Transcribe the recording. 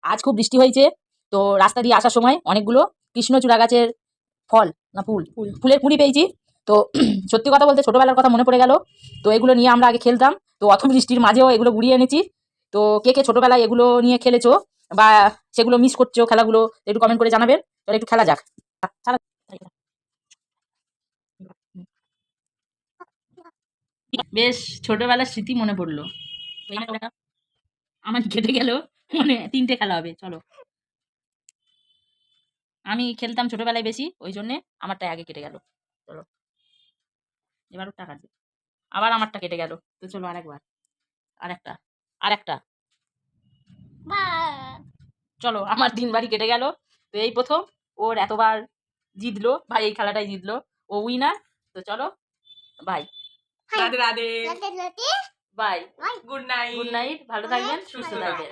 আজ খুব বৃষ্টি হয়েছে, তো রাস্তা দিয়ে আসার সময় অনেকগুলো কৃষ্ণচূড়া গাছের ফল না ফুলের কুঁড়ি পেয়েছি। তো সত্যি কথা বলতে ছোটবেলার কথা মনে পড়ে গেল। তো এগুলো নিয়ে আমরা আগে খেলতাম, তো অত বৃষ্টির মাঝেও এগুলো গুড়িয়ে এনেছি। তো কে কে ছোটবেলায় এগুলো নিয়ে খেলেছো বা সেগুলো মিস করছো খেলাগুলো, একটু কমেন্ট করে জানাবেন। তাহলে একটু খেলা যাক। বেশ ছোটবেলার স্মৃতি মনে পড়লো। আমার কেটে গেল, মানে 3টে খেলা হবে, চলো। আমি খেলতাম ছোটবেলায় বেশি, ওই জন্যে আমারটা আগে কেটে গেল। চলো এবার ওটা কাটবে, আবার আমারটা কেটে গেল। তো চলো আরেকবার, আরেকটা, আরেকটা। চলো আমার 3বারই কেটে গেল। তো এই প্রথম ওর এতবার জিতলো, ভাই এই খেলাটাই জিতলো, ও উইনার। তো চলো bye, Radhe Radhe, bye, good night, good night, ভালো থাকবেন, সুস্থ থাকবেন।